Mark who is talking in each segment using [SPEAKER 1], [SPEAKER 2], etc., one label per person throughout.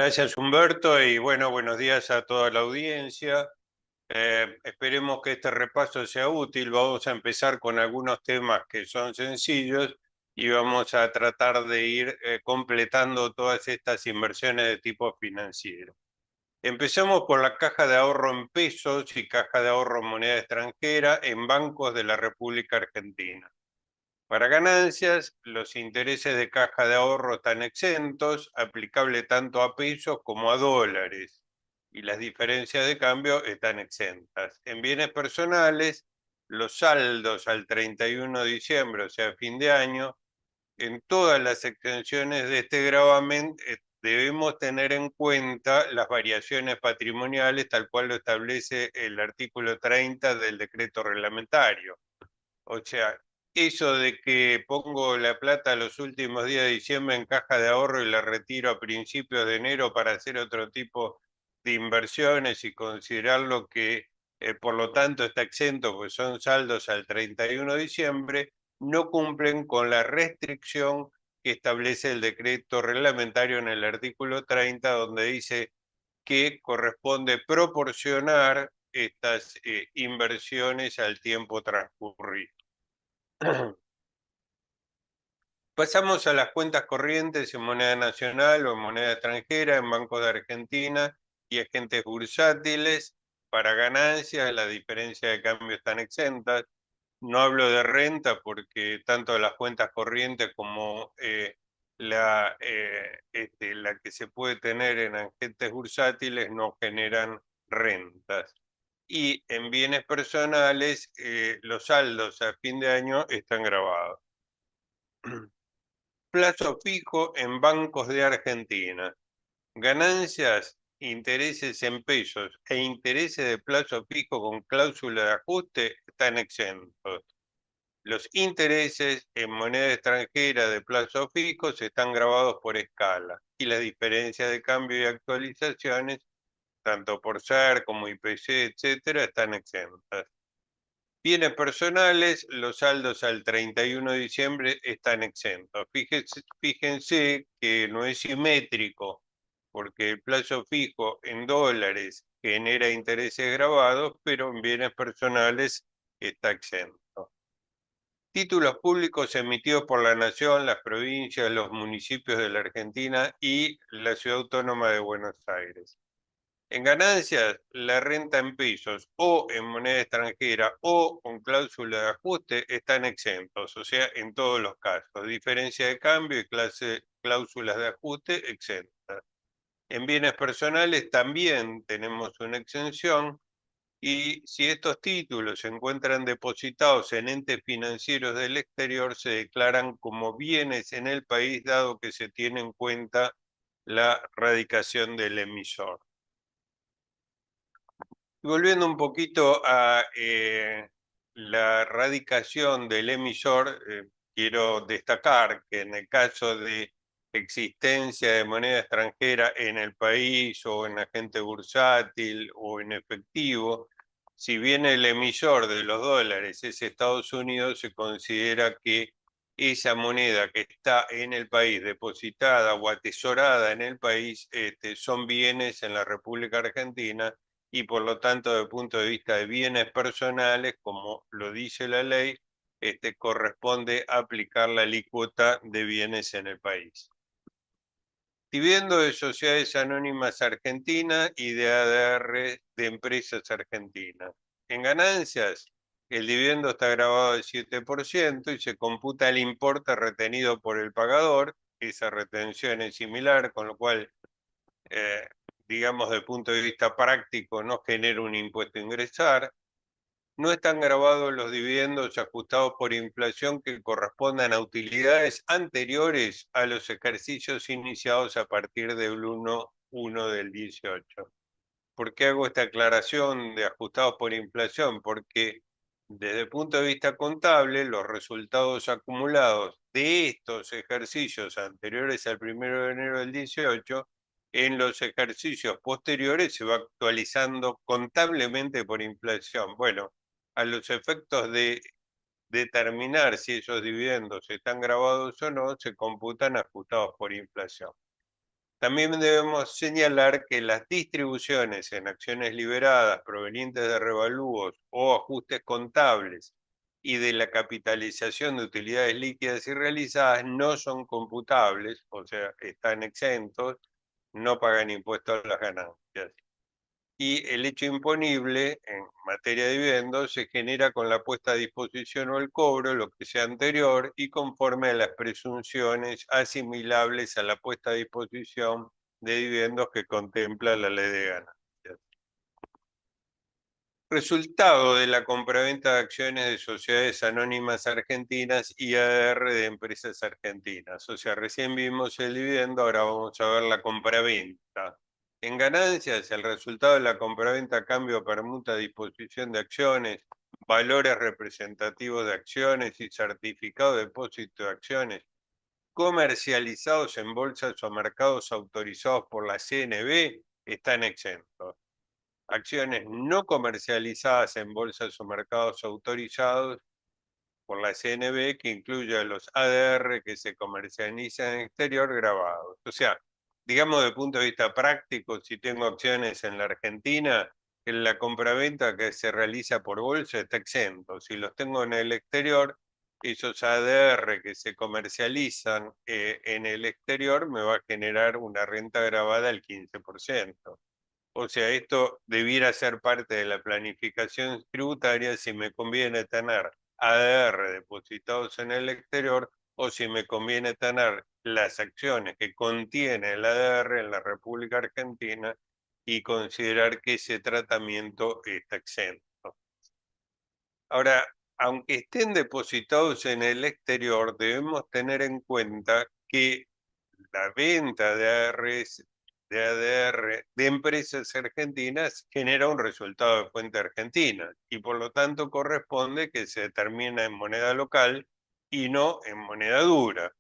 [SPEAKER 1] Gracias, Humberto, y bueno, buenos días a toda la audiencia. Esperemos que este repaso sea útil. Vamos a empezar con algunos temas que son sencillos y vamos a tratar de ir completando todas estas inversiones de tipo financiero. Empezamos por la caja de ahorro en pesos y caja de ahorro en moneda extranjera en bancos de la República Argentina. Para ganancias, los intereses de caja de ahorro están exentos, aplicable tanto a pesos como a dólares, y las diferencias de cambio están exentas. En bienes personales, los saldos al 31 de diciembre, o sea, fin de año, en todas las exenciones de este gravamen debemos tener en cuenta las variaciones patrimoniales, tal cual lo establece el artículo 30 del decreto reglamentario. O sea, eso de que pongo la plata los últimos días de diciembre en caja de ahorro y la retiro a principios de enero para hacer otro tipo de inversiones y considerarlo que por lo tanto está exento, pues son saldos al 31 de diciembre, no cumplen con la restricción que establece el decreto reglamentario en el artículo 30, donde dice que corresponde proporcionar estas inversiones al tiempo transcurrido. Pasamos a las cuentas corrientes en moneda nacional o en moneda extranjera, en bancos de Argentina y agentes bursátiles. Para ganancias, la diferencia de cambio están exentas. No hablo de renta porque tanto las cuentas corrientes como la que se puede tener en agentes bursátiles no generan rentas. Y en bienes personales, los saldos a fin de año están grabados. Plazo fijo en bancos de Argentina. Ganancias, intereses en pesos e intereses de plazo fijo con cláusula de ajuste están exentos. Los intereses en moneda extranjera de plazo fijo están grabados por escala y las diferencias de cambio y actualizaciones, tanto por SAR como IPC, etcétera, están exentas. Bienes personales, los saldos al 31 de diciembre están exentos. Fíjense que no es simétrico, porque el plazo fijo en dólares genera intereses grabados, pero en bienes personales está exento. Títulos públicos emitidos por la Nación, las provincias, los municipios de la Argentina y la Ciudad Autónoma de Buenos Aires. En ganancias, la renta en pesos o en moneda extranjera o con cláusula de ajuste están exentos, o sea, en todos los casos. Diferencia de cambio y cláusulas de ajuste exentas. En bienes personales también tenemos una exención y si estos títulos se encuentran depositados en entes financieros del exterior, se declaran como bienes en el país, dado que se tiene en cuenta la radicación del emisor. Volviendo un poquito a la radicación del emisor, quiero destacar que en el caso de existencia de moneda extranjera en el país o en agente bursátil o en efectivo, si bien el emisor de los dólares es Estados Unidos, se considera que esa moneda que está en el país, depositada o atesorada en el país, son bienes en la República Argentina y por lo tanto, desde el punto de vista de bienes personales, como lo dice la ley, corresponde aplicar la alícuota de bienes en el país. Dividendo de sociedades anónimas argentinas y de ADR de empresas argentinas. En ganancias, el dividendo está grabado al 7% y se computa el importe retenido por el pagador. Esa retención es similar, con lo cual digamos, desde el punto de vista práctico, no genera un impuesto a ingresar. No están grabados los dividendos ajustados por inflación que correspondan a utilidades anteriores a los ejercicios iniciados a partir del 1 del 18. ¿Por qué hago esta aclaración de ajustados por inflación? Porque desde el punto de vista contable, los resultados acumulados de estos ejercicios anteriores al 1 de enero del 18, en los ejercicios posteriores se va actualizando contablemente por inflación. Bueno, a los efectos de determinar si esos dividendos están grabados o no, se computan ajustados por inflación. También debemos señalar que las distribuciones en acciones liberadas provenientes de revalúos o ajustes contables y de la capitalización de utilidades líquidas y realizadas no son computables, o sea, están exentos, no pagan impuestos a las ganancias. Y el hecho imponible en materia de dividendos se genera con la puesta a disposición o el cobro, lo que sea anterior, y conforme a las presunciones asimilables a la puesta a disposición de dividendos que contempla la ley de ganancias. Resultado de la compraventa de acciones de sociedades anónimas argentinas y ADR de empresas argentinas. O sea, recién vimos el dividendo, ahora vamos a ver la compraventa. En ganancias, el resultado de la compraventa, cambio, permuta, disposición de acciones, valores representativos de acciones y certificado de depósito de acciones comercializados en bolsas o mercados autorizados por la CNB están exentos. Acciones no comercializadas en bolsas o mercados autorizados por la CNB, que incluye a los ADR que se comercializan en el exterior grabados. O sea, digamos desde el punto de vista práctico, si tengo acciones en la Argentina, en la compraventa que se realiza por bolsa está exento. Si los tengo en el exterior, esos ADR que se comercializan en el exterior me va a generar una renta grabada al 15%. O sea, esto debiera ser parte de la planificación tributaria si me conviene tener ADR depositados en el exterior o si me conviene tener las acciones que contiene el ADR en la República Argentina y considerar que ese tratamiento está exento. Ahora, aunque estén depositados en el exterior, debemos tener en cuenta que la venta de ADR de empresas argentinas genera un resultado de fuente argentina y por lo tanto corresponde que se determine en moneda local y no en moneda dura.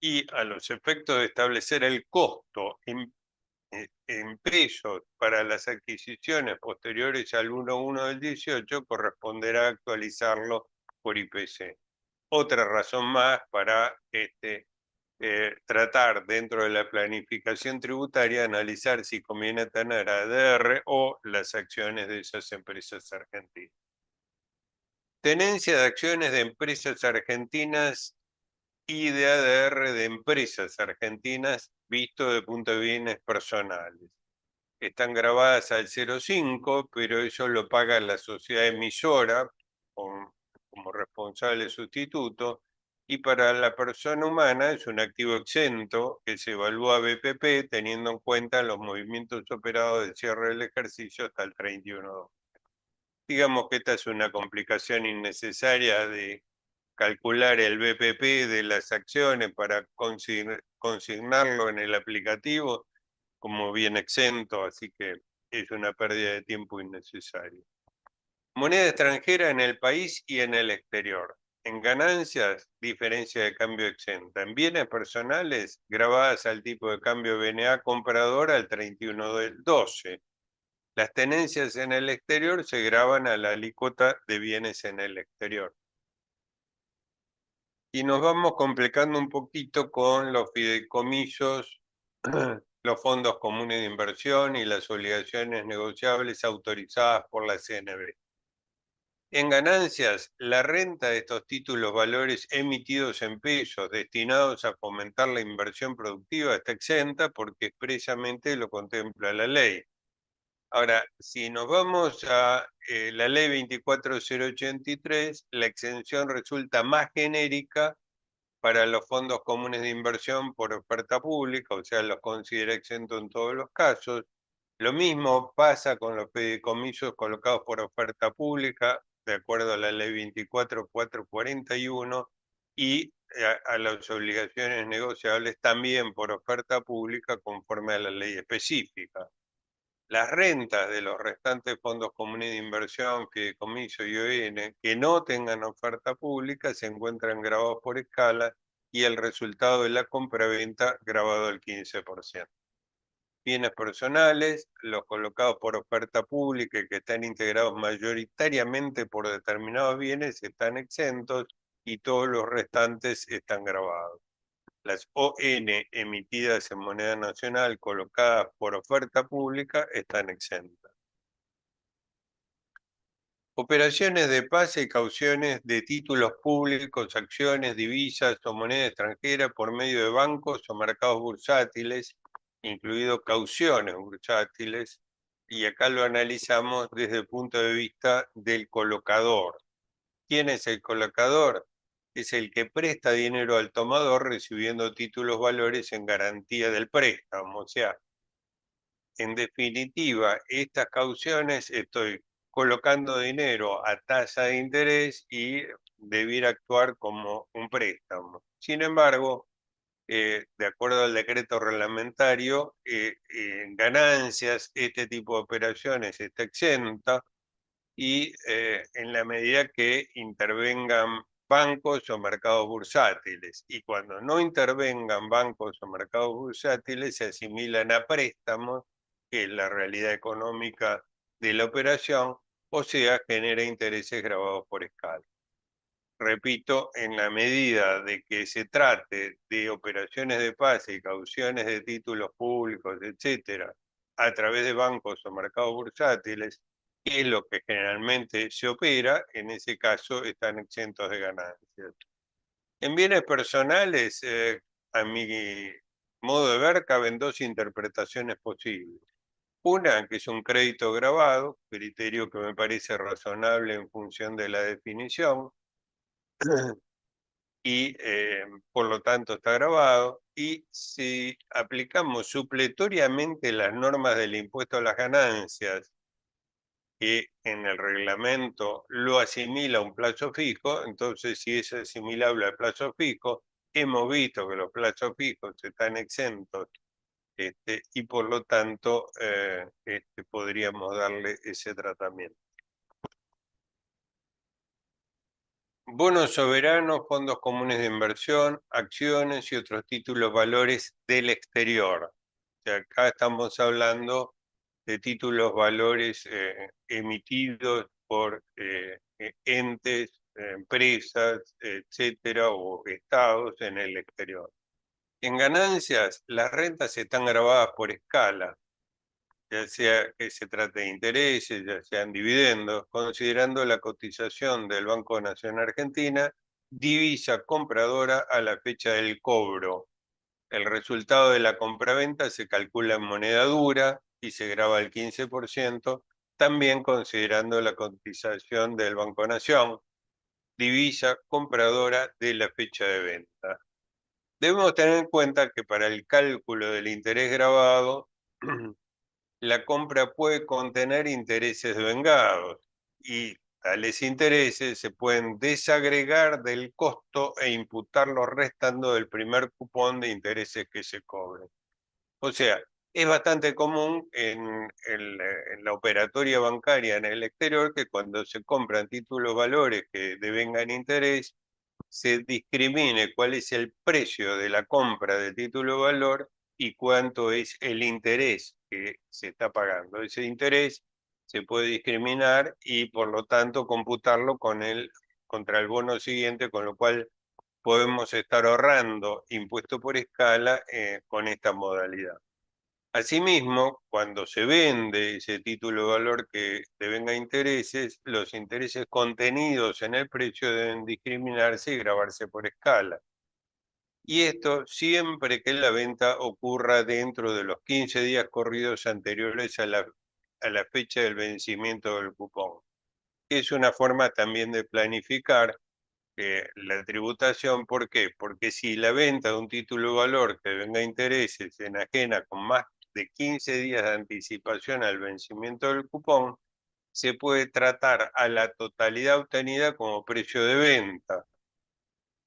[SPEAKER 1] Y a los efectos de establecer el costo en pesos para las adquisiciones posteriores al 1/1 del 18 corresponderá actualizarlo por IPC. Otra razón más para tratar dentro de la planificación tributaria, analizar si conviene tener ADR o las acciones de esas empresas argentinas. Tenencia de acciones de empresas argentinas y de ADR de empresas argentinas visto de punto de bienes personales. Están grabadas al 0,5, pero eso lo paga la sociedad emisora como responsable sustituto, y para la persona humana es un activo exento que se evalúa BPP teniendo en cuenta los movimientos operados del cierre del ejercicio hasta el 31. Digamos que esta es una complicación innecesaria de calcular el BPP de las acciones para consignarlo en el aplicativo como bien exento, así que es una pérdida de tiempo innecesaria. Moneda extranjera en el país y en el exterior. En ganancias, diferencia de cambio exenta. En bienes personales, grabadas al tipo de cambio BNA comprador al 31 del 12. Las tenencias en el exterior se graban a la alícuota de bienes en el exterior. Y nos vamos complicando un poquito con los fideicomisos, los fondos comunes de inversión y las obligaciones negociables autorizadas por la CNB. En ganancias, la renta de estos títulos valores emitidos en pesos destinados a fomentar la inversión productiva está exenta porque expresamente lo contempla la ley. Ahora, si nos vamos a la ley 24083, la exención resulta más genérica para los fondos comunes de inversión por oferta pública, o sea, los considera exento en todos los casos. Lo mismo pasa con los fideicomisos colocados por oferta pública, de acuerdo a la ley 24441, y a las obligaciones negociables también por oferta pública conforme a la ley específica. Las rentas de los restantes fondos comunes de inversión, fideicomiso y ON que no tengan oferta pública se encuentran grabados por escala y el resultado de la compraventa grabado al 15%. Bienes personales, los colocados por oferta pública y que están integrados mayoritariamente por determinados bienes están exentos y todos los restantes están grabados. Las ON emitidas en moneda nacional colocadas por oferta pública están exentas. Operaciones de pase y cauciones de títulos públicos, acciones, divisas o moneda extranjera por medio de bancos o mercados bursátiles, incluido cauciones bursátiles, y acá lo analizamos desde el punto de vista del colocador. ¿Quién es el colocador? Es el que presta dinero al tomador recibiendo títulos valores en garantía del préstamo. O sea, en definitiva, estas cauciones estoy colocando dinero a tasa de interés y debiera actuar como un préstamo. Sin embargo, de acuerdo al decreto reglamentario, en ganancias, este tipo de operaciones está exenta y en la medida que intervengan bancos o mercados bursátiles. Y cuando no intervengan bancos o mercados bursátiles, se asimilan a préstamos, que es la realidad económica de la operación, o sea, genera intereses grabados por escala. Repito, en la medida de que se trate de operaciones de pase y cauciones de títulos públicos, etcétera, a través de bancos o mercados bursátiles, que es lo que generalmente se opera, en ese caso están exentos de ganancias. En bienes personales, a mi modo de ver, caben dos interpretaciones posibles. Una, que es un crédito grabado, criterio que me parece razonable en función de la definición, y por lo tanto está grabado. Y si aplicamos supletoriamente las normas del impuesto a las ganancias, que en el reglamento lo asimila a un plazo fijo, entonces si es asimilable al plazo fijo, hemos visto que los plazos fijos están exentos y por lo tanto podríamos darle ese tratamiento. Bonos soberanos, fondos comunes de inversión, acciones y otros títulos valores del exterior. O sea, acá estamos hablando de títulos valores emitidos por entes, empresas, etcétera, o estados en el exterior. En ganancias, las rentas están grabadas por escala, ya sea que se trate de intereses, ya sean dividendos, considerando la cotización del Banco Nacional Argentina, divisa compradora a la fecha del cobro. El resultado de la compraventa se calcula en moneda dura y se graba el 15%, también considerando la cotización del Banco Nación, divisa compradora de la fecha de venta. Debemos tener en cuenta que para el cálculo del interés grabado, la compra puede contener intereses vengados y tales intereses se pueden desagregar del costo e imputarlos restando del primer cupón de intereses que se cobren. O sea, es bastante común en la operatoria bancaria en el exterior que cuando se compran títulos valores que devengan interés, se discrimine cuál es el precio de la compra de título valor y cuánto es el interés que se está pagando. Ese interés se puede discriminar y por lo tanto computarlo contra el bono siguiente, con lo cual podemos estar ahorrando impuesto por escala con esta modalidad. Asimismo, cuando se vende ese título de valor que devenga intereses, los intereses contenidos en el precio deben discriminarse y grabarse por escala. Y esto siempre que la venta ocurra dentro de los 15 días corridos anteriores a la fecha del vencimiento del cupón. Es una forma también de planificar la tributación. ¿Por qué? Porque si la venta de un título de valor que venga intereses se enajena con más de 15 días de anticipación al vencimiento del cupón, se puede tratar a la totalidad obtenida como precio de venta.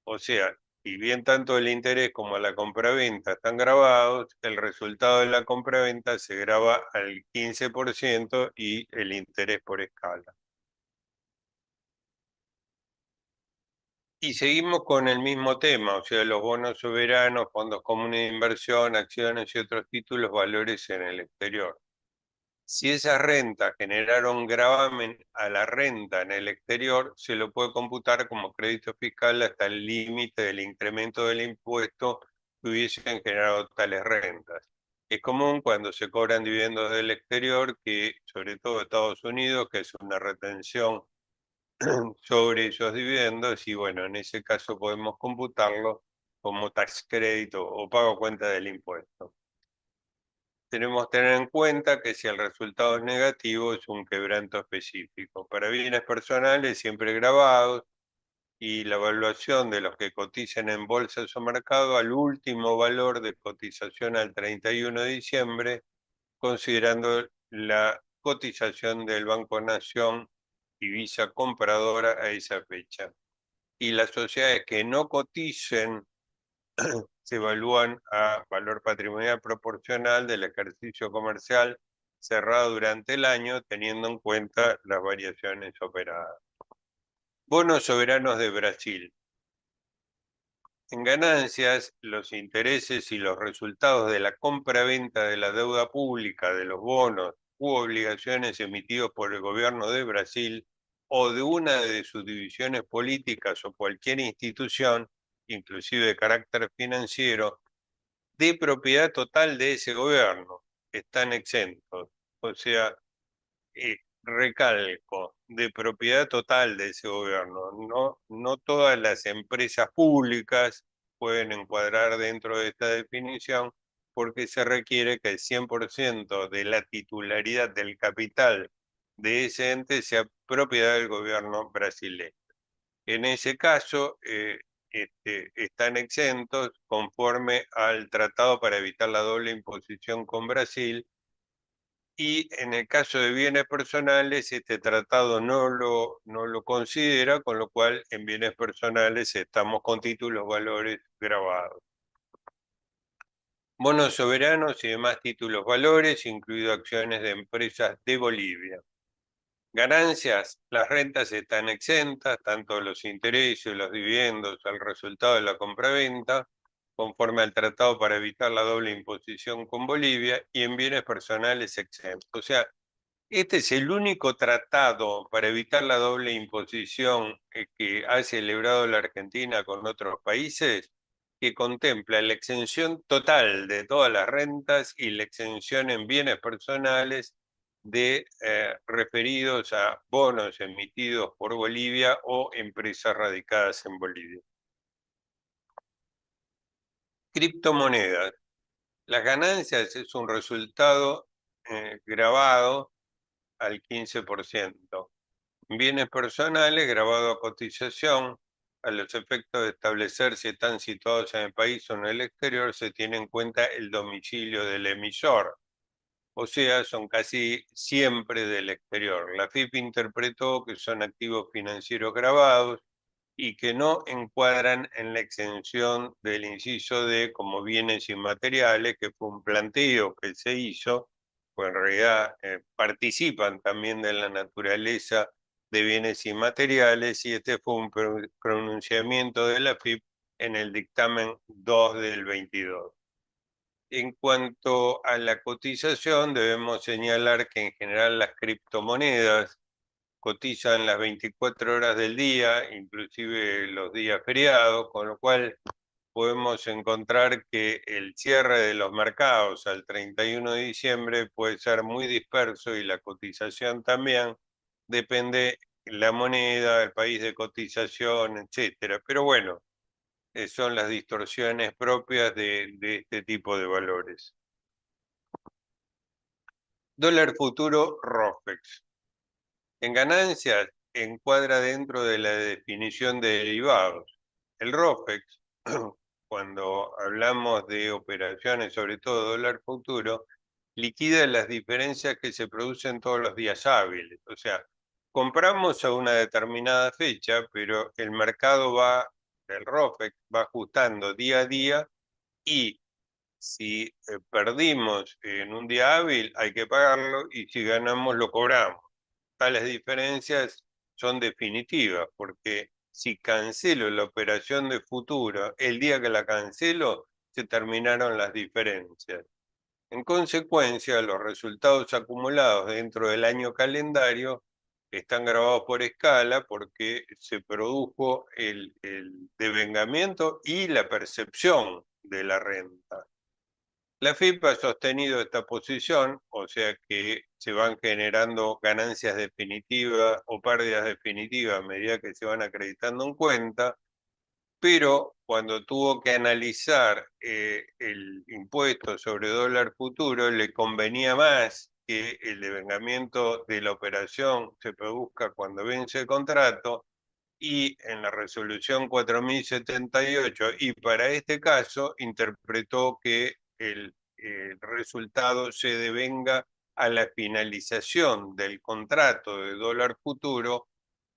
[SPEAKER 1] O sea, si bien tanto el interés como la compraventa están grabados, el resultado de la compraventa se graba al 15% y el interés por escala. Y seguimos con el mismo tema, o sea, los bonos soberanos, fondos comunes de inversión, acciones y otros títulos valores en el exterior. Si esas rentas generaron gravamen a la renta en el exterior, se lo puede computar como crédito fiscal hasta el límite del incremento del impuesto que hubiesen generado tales rentas. Es común cuando se cobran dividendos del exterior que, sobre todo Estados Unidos, que es una retención sobre esos dividendos, y bueno, en ese caso podemos computarlo como tax crédito o pago cuenta del impuesto. Tenemos que tener en cuenta que si el resultado es negativo es un quebranto específico. Para bienes personales siempre grabados y la evaluación de los que cotizan en bolsas o mercado al último valor de cotización al 31 de diciembre, considerando la cotización del Banco Nación y Visa compradora a esa fecha. Y las sociedades que no coticen se evalúan a valor patrimonial proporcional del ejercicio comercial cerrado durante el año, teniendo en cuenta las variaciones operadas. Bonos soberanos de Brasil. En ganancias, los intereses y los resultados de la compra-venta de la deuda pública, de los bonos u obligaciones emitidos por el gobierno de Brasil o de una de sus divisiones políticas o cualquier institución, inclusive de carácter financiero, de propiedad total de ese gobierno, están exentos. O sea, recalco, de propiedad total de ese gobierno. No todas las empresas públicas pueden encuadrar dentro de esta definición porque se requiere que el 100% de la titularidad del capital de ese ente sea propiedad del gobierno brasileño. En ese caso, están exentos conforme al Tratado para evitar la doble imposición con Brasil, y en el caso de bienes personales, este tratado no lo considera, con lo cual en bienes personales estamos con títulos valores grabados. Bonos soberanos y demás títulos valores, incluido acciones de empresas de Bolivia. Ganancias, las rentas están exentas, tanto los intereses, los dividendos, al resultado de la compraventa, conforme al tratado para evitar la doble imposición con Bolivia, y en bienes personales exentos. O sea, este es el único tratado para evitar la doble imposición que ha celebrado la Argentina con otros países, que contempla la exención total de todas las rentas y la exención en bienes personales de referidos a bonos emitidos por Bolivia o empresas radicadas en Bolivia. Criptomonedas. Las ganancias es un resultado grabado al 15%. Bienes personales grabado a cotización, a los efectos de establecer si están situados en el país o en el exterior, se tiene en cuenta el domicilio del emisor, o sea, son casi siempre del exterior. La FIP interpretó que son activos financieros grabados y que no encuadran en la exención del inciso D como bienes inmateriales, que fue un planteo que se hizo, pues en realidad participan también de la naturaleza de bienes inmateriales, y este fue un pronunciamiento de la FIP en el dictamen 2 del 22. En cuanto a la cotización, debemos señalar que en general las criptomonedas cotizan las 24 horas del día, inclusive los días feriados, con lo cual podemos encontrar que el cierre de los mercados al 31 de diciembre puede ser muy disperso, y la cotización también depende la moneda, el país de cotización, etcétera. Pero bueno, son las distorsiones propias de este tipo de valores. Dólar futuro ROFEX. En ganancias encuadra dentro de la definición de derivados. El ROFEX, cuando hablamos de operaciones, sobre todo dólar futuro, liquida las diferencias que se producen todos los días hábiles. O sea, compramos a una determinada fecha, pero el mercado el ROFEX va ajustando día a día, y si perdimos en un día hábil hay que pagarlo, y si ganamos lo cobramos. Tales diferencias son definitivas, porque si cancelo la operación de futuro, el día que la cancelo, se terminaron las diferencias. En consecuencia, los resultados acumulados dentro del año calendario están grabados por escala, porque se produjo el devengamiento y la percepción de la renta. La AFIP ha sostenido esta posición, o sea que se van generando ganancias definitivas o pérdidas definitivas a medida que se van acreditando en cuenta, pero cuando tuvo que analizar el impuesto sobre dólar futuro, le convenía más que el devengamiento de la operación se produzca cuando vence el contrato, y en la resolución 4078, y para este caso interpretó que el resultado se devenga a la finalización del contrato de dólar futuro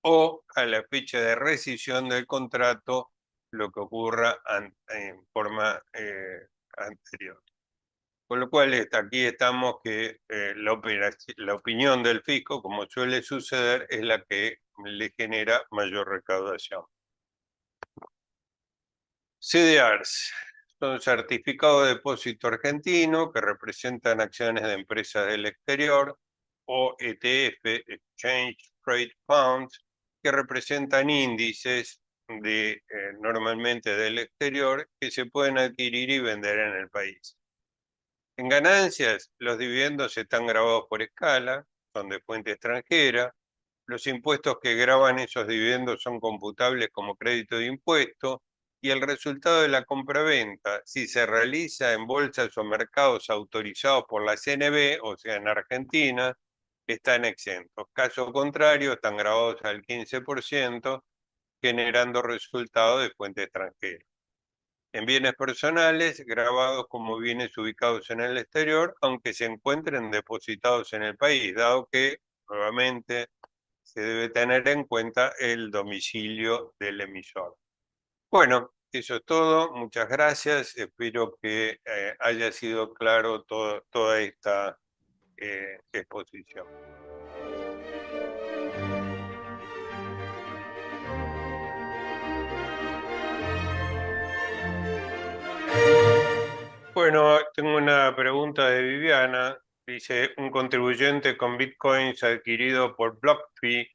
[SPEAKER 1] o a la fecha de rescisión del contrato, lo que ocurra en forma anterior. Con lo cual aquí estamos que la opinión del fisco, como suele suceder, es la que le genera mayor recaudación. CDRs son certificados de depósito argentino que representan acciones de empresas del exterior, o ETF, Exchange Trade Funds, que representan índices normalmente del exterior que se pueden adquirir y vender en el país. En ganancias, los dividendos están grabados por escala, son de fuente extranjera. Los impuestos que graban esos dividendos son computables como crédito de impuesto, y el resultado de la compraventa, si se realiza en bolsas o mercados autorizados por la CNB, o sea, en Argentina, están exentos. Caso contrario, están grabados al 15%, generando resultados de fuente extranjera. En bienes personales, grabados como bienes ubicados en el exterior, aunque se encuentren depositados en el país, dado que, nuevamente, se debe tener en cuenta el domicilio del emisor. Bueno, eso es todo. Muchas gracias. Espero que haya sido claro toda esta exposición. Bueno, tengo una pregunta de Viviana. Dice: un contribuyente con bitcoins adquirido por BlockFi,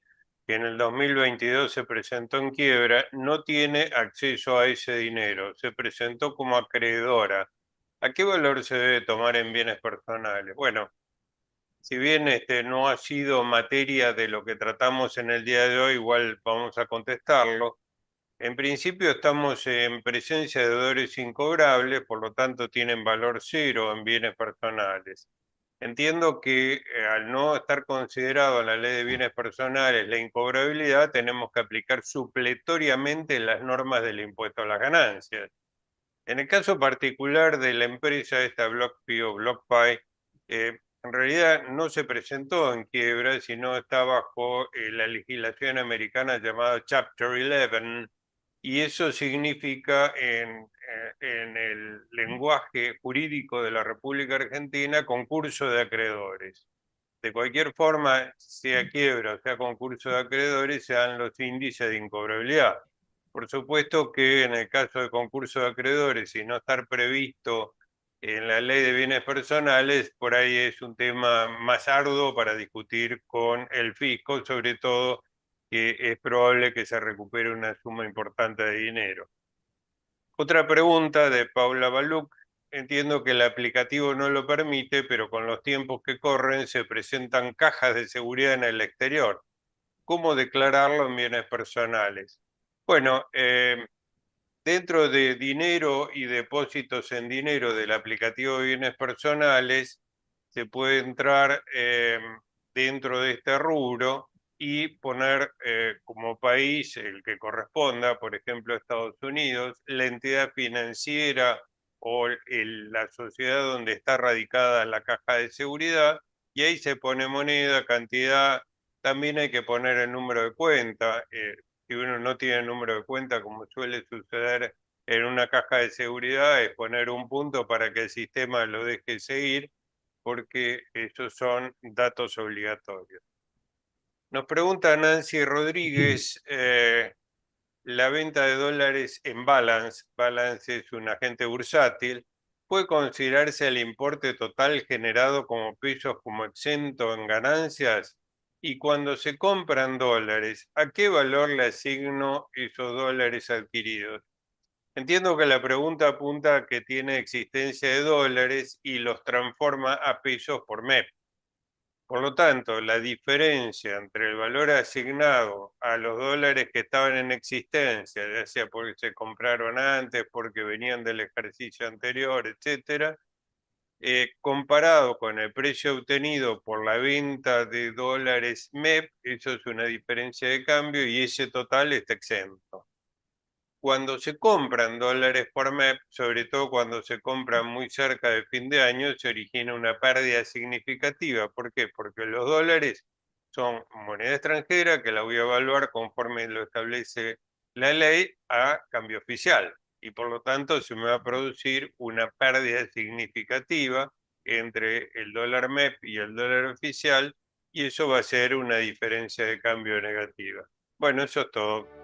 [SPEAKER 1] que en el 2022 se presentó en quiebra, no tiene acceso a ese dinero. Se presentó como acreedora. ¿A qué valor se debe tomar en bienes personales? Bueno, si bien no ha sido materia de lo que tratamos en el día de hoy, igual vamos a contestarlo. En principio estamos en presencia de deudores incobrables, por lo tanto tienen valor cero en bienes personales. Entiendo que al no estar considerado en la ley de bienes personales la incobrabilidad, tenemos que aplicar supletoriamente las normas del impuesto a las ganancias. En el caso particular de la empresa esta BlockFi o BlockFi, en realidad no se presentó en quiebra, sino está bajo la legislación americana llamada Chapter 11, y eso significa en el lenguaje jurídico de la República Argentina concurso de acreedores. De cualquier forma, sea quiebra o sea concurso de acreedores, se dan los índices de incobrabilidad. Por supuesto que en el caso de concurso de acreedores y no estar previsto en la ley de bienes personales, por ahí es un tema más arduo para discutir con el fisco, sobre todo que es probable que se recupere una suma importante de dinero. Otra pregunta de Paula Baluc: entiendo que el aplicativo no lo permite, pero con los tiempos que corren se presentan cajas de seguridad en el exterior. ¿Cómo declararlo en bienes personales? Bueno, dentro de dinero y depósitos en dinero del aplicativo de bienes personales, se puede entrar dentro de este rubro y poner como país el que corresponda, por ejemplo, Estados Unidos, la entidad financiera o la sociedad donde está radicada la caja de seguridad, y ahí se pone moneda, cantidad. También hay que poner el número de cuenta. Si uno no tiene número de cuenta, como suele suceder en una caja de seguridad, es poner un punto para que el sistema lo deje seguir, porque esos son datos obligatorios. Nos pregunta Nancy Rodríguez: la venta de dólares en Balance, Balance es un agente bursátil, ¿puede considerarse el importe total generado como pesos como exento en ganancias? Y cuando se compran dólares, ¿a qué valor le asigno esos dólares adquiridos? Entiendo que la pregunta apunta a que tiene existencia de dólares y los transforma a pesos por MEP. Por lo tanto, la diferencia entre el valor asignado a los dólares que estaban en existencia, ya sea porque se compraron antes, porque venían del ejercicio anterior, etcétera, comparado con el precio obtenido por la venta de dólares MEP, eso es una diferencia de cambio y ese total está exento. Cuando se compran dólares por MEP, sobre todo cuando se compran muy cerca de fin de año, se origina una pérdida significativa. ¿Por qué? Porque los dólares son moneda extranjera que la voy a evaluar conforme lo establece la ley a cambio oficial. Y por lo tanto se me va a producir una pérdida significativa entre el dólar MEP y el dólar oficial y eso va a ser una diferencia de cambio negativa. Bueno, eso es todo.